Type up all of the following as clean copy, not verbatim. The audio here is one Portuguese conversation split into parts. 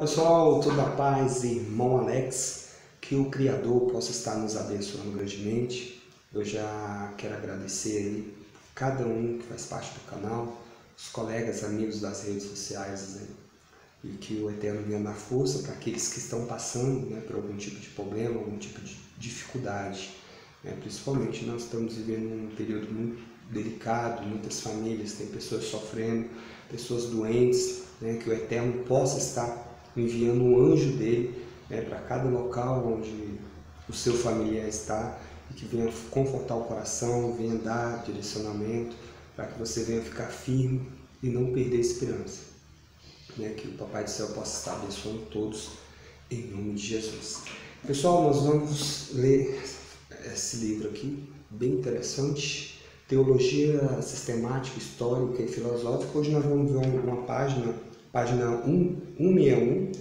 Pessoal, toda a paz, irmão Alex, que o Criador possa estar nos abençoando grandemente. Eu já quero agradecer aí cada um que faz parte do canal, os colegas, amigos das redes sociais, né? E que o Eterno venha dar força para aqueles que estão passando, né, por algum tipo de problema, algum tipo de dificuldade. Principalmente nós estamos vivendo um período muito delicado, muitas famílias, tem pessoas sofrendo, pessoas doentes, né, que o Eterno possa estar enviando um anjo dele, né, para cada local onde o seu familiar está e que venha confortar o coração, venha dar direcionamento para que você venha ficar firme e não perder a esperança. Né, que o Papai do Céu possa estar abençoando todos em nome de Jesus. Pessoal, nós vamos ler esse livro aqui, bem interessante, Teologia Sistemática, Histórica e Filosófica. Hoje nós vamos ver uma página 161,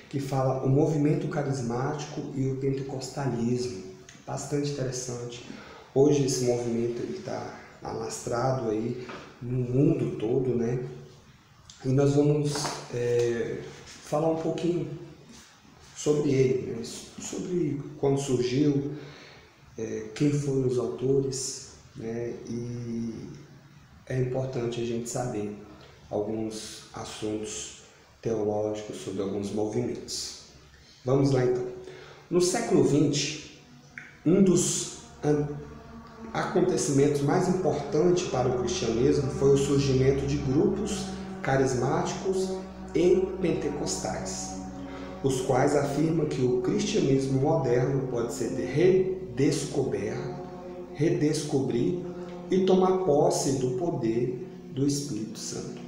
que fala o movimento carismático e o pentecostalismo. Bastante interessante. Hoje esse movimento está alastrado aí no mundo todo, né? E nós vamos falar um pouquinho sobre ele, né? Sobre quando surgiu, quem foram os autores, né? E é importante a gente saber alguns assuntos teológicos sobre alguns movimentos. Vamos lá então. No século XX, um dos acontecimentos mais importantes para o cristianismo foi o surgimento de grupos carismáticos e pentecostais, os quais afirmam que o cristianismo moderno pode ser redescobrir e tomar posse do poder do Espírito Santo,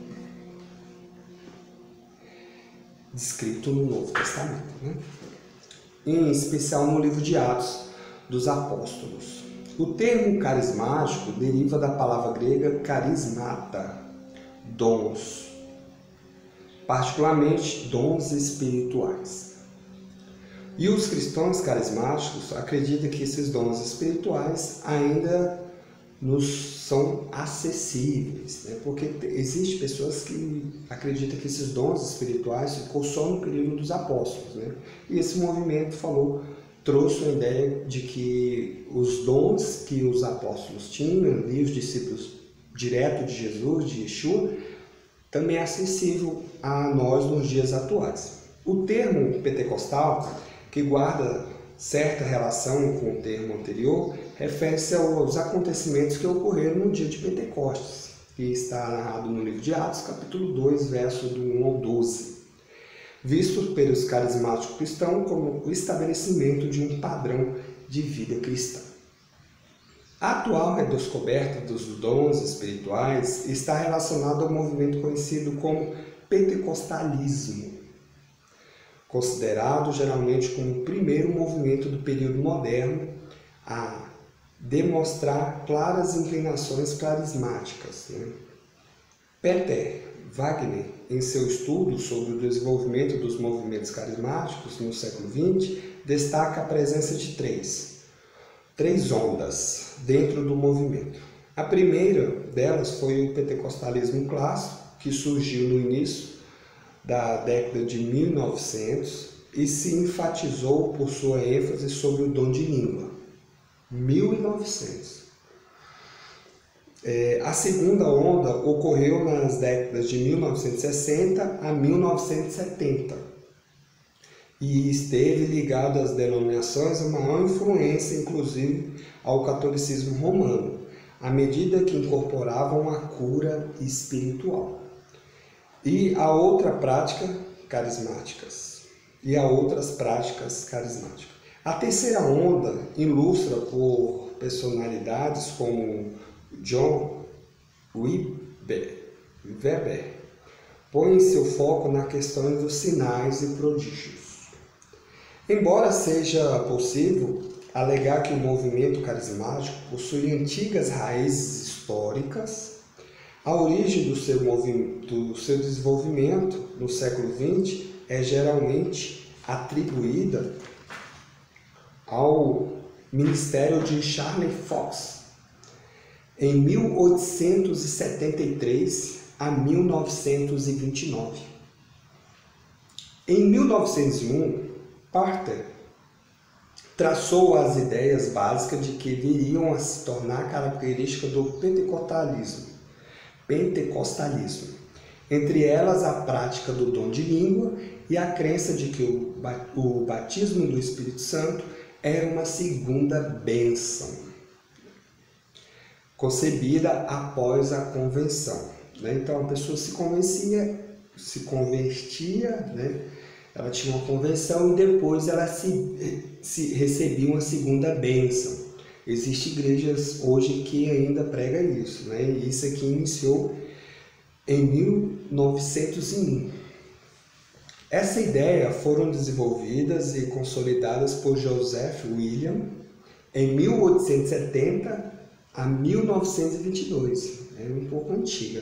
descrito no Novo Testamento, né? Em especial no livro de Atos dos Apóstolos. O termo carismático deriva da palavra grega carismata, dons, particularmente dons espirituais. E os cristãos carismáticos acreditam que esses dons espirituais ainda nos são acessíveis, né? Porque existem pessoas que acreditam que esses dons espirituais ficou só no período dos apóstolos, né? E esse movimento trouxe a ideia de que os dons que os apóstolos tinham, e os discípulos direto de Jesus, de Yeshua, também é acessível a nós nos dias atuais. O termo pentecostal, que guarda certa relação com o termo anterior, refere-se aos acontecimentos que ocorreram no dia de Pentecostes, que está narrado no livro de Atos, capítulo 2, verso do 1 ao 12, visto pelos carismáticos cristãos como o estabelecimento de um padrão de vida cristã. A atual redescoberta dos dons espirituais está relacionada ao movimento conhecido como pentecostalismo, considerado geralmente como o primeiro movimento do período moderno a demonstrar claras inclinações carismáticas, né? Peter Wagner, em seu estudo sobre o desenvolvimento dos movimentos carismáticos no século XX, destaca a presença de três ondas dentro do movimento. A primeira delas foi o pentecostalismo clássico, que surgiu no início da década de 1900 e se enfatizou por sua ênfase sobre o dom de língua. 1900. A segunda onda ocorreu nas décadas de 1960 a 1970 e esteve ligada às denominações a maior influência, inclusive, ao catolicismo romano, à medida que incorporavam a cura espiritual e a outras práticas carismáticas. A terceira onda, ilustra por personalidades como John Weber, põe seu foco na questão dos sinais e prodígios. Embora seja possível alegar que o movimento carismático possui antigas raízes históricas, a origem do seu desenvolvimento no século XX é geralmente atribuída ao ministério de Charles Fox, em 1873 a 1929. Em 1901, Parter traçou as ideias básicas de que viriam a se tornar característica do pentecostalismo. Entre elas, a prática do dom de língua e a crença de que o batismo do Espírito Santo era uma segunda bênção, concebida após a convenção. Então, a pessoa se convertia, ela tinha uma convenção e depois ela recebia uma segunda bênção. Existem igrejas hoje que ainda pregam isso, e isso aqui iniciou em 1901. Essa ideia foram desenvolvidas e consolidadas por Joseph William em 1870 a 1922. É um pouco antiga,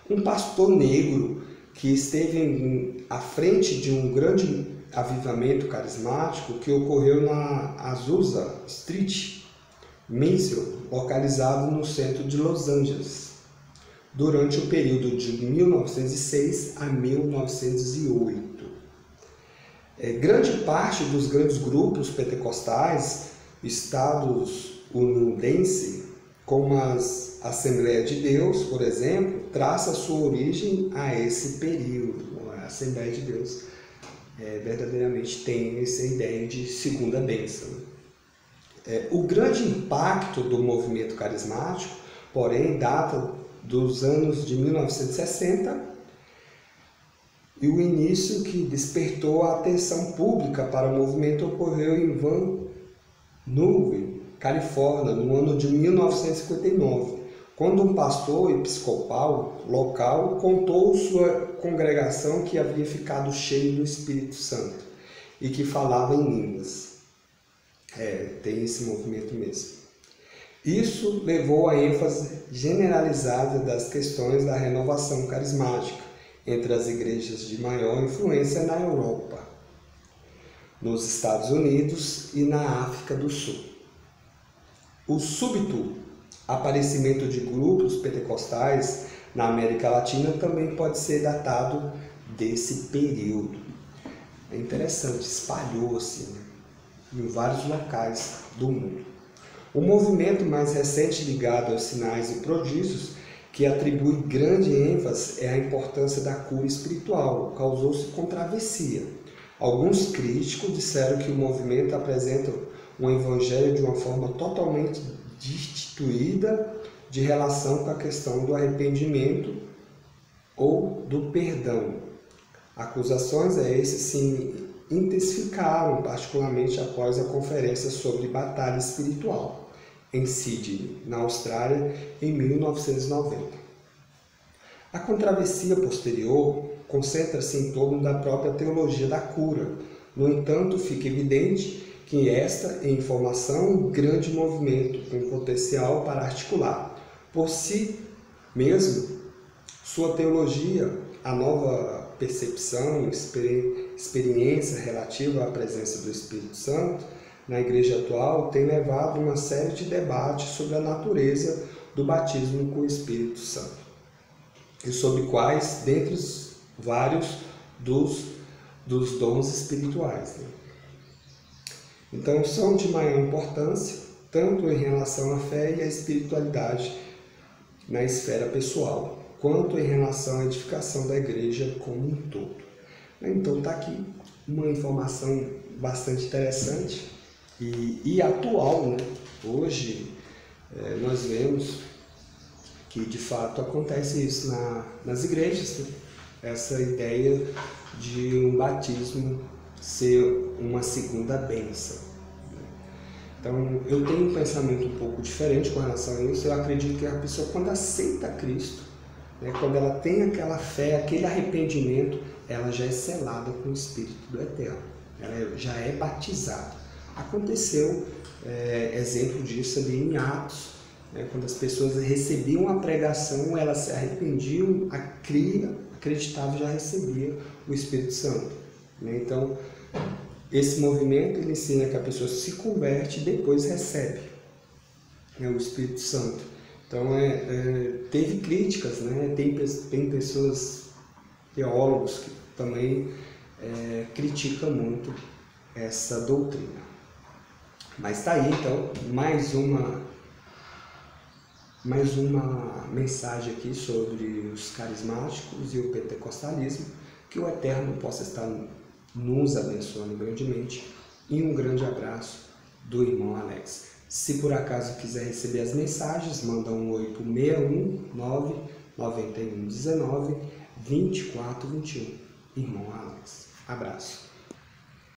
Um pastor negro que esteve à frente de um grande avivamento carismático que ocorreu na Azusa Street, Mansell, localizado no centro de Los Angeles, durante o período de 1906 a 1908. Grande parte dos grandes grupos pentecostais, estadunidenses, como as Assembleias de Deus, por exemplo, traça sua origem a esse período. A Assembleia de Deus verdadeiramente tem essa ideia de segunda bênção. O grande impacto do movimento carismático, porém, data dos anos de 1960 e o início que despertou a atenção pública para o movimento ocorreu em Van Nuys, Califórnia, no ano de 1959, quando um pastor episcopal local contou sua congregação que havia ficado cheio do Espírito Santo e que falava em línguas. Tem esse movimento mesmo. Isso levou à ênfase generalizada das questões da renovação carismática entre as igrejas de maior influência na Europa, nos Estados Unidos e na África do Sul. O súbito aparecimento de grupos pentecostais na América Latina também pode ser datado desse período. É interessante, espalhou-se em vários locais do mundo. O movimento mais recente ligado aos sinais e prodígios, que atribui grande ênfase à importância da cura espiritual, causou-se controvérsia. Alguns críticos disseram que o movimento apresenta um evangelho de uma forma totalmente destituída de relação com a questão do arrependimento ou do perdão. Acusações a esses se intensificaram, particularmente após a conferência sobre batalha espiritual, em Sydney, na Austrália, em 1990. A controvérsia posterior concentra-se em torno da própria teologia da cura. No entanto, fica evidente que esta é em formação um grande movimento com potencial para articular por si mesmo sua teologia, a nova percepção, experiência relativa à presença do Espírito Santo na igreja atual tem levado uma série de debates sobre a natureza do batismo com o Espírito Santo e sobre quais, dentre os vários dos dons espirituais. Então, são de maior importância, tanto em relação à fé e à espiritualidade na esfera pessoal, quanto em relação à edificação da igreja como um todo. Então, está aqui uma informação bastante interessante e atual, Hoje, nós vemos que, de fato, acontece isso nas igrejas, essa ideia de um batismo ser uma segunda bênção. Então, eu tenho um pensamento um pouco diferente com relação a isso. Eu acredito que a pessoa, quando aceita Cristo, quando ela tem aquela fé, aquele arrependimento, ela já é selada com o Espírito do Eterno. Ela já é batizada. Aconteceu exemplo disso ali em Atos, quando as pessoas recebiam a pregação, elas se arrependiam, acreditavam e já recebiam o Espírito Santo. Então, esse movimento ele ensina que a pessoa se converte e depois recebe o Espírito Santo. Então, teve críticas, tem pessoas, teólogos, que também critica muito essa doutrina. Mas está aí, então, mais uma mensagem aqui sobre os carismáticos e o pentecostalismo. Que o Eterno possa estar nos abençoando grandemente. E um grande abraço do irmão Alex. Se por acaso quiser receber as mensagens, manda um oi para o 619-9119-2421. Irmão Alex. Abraço.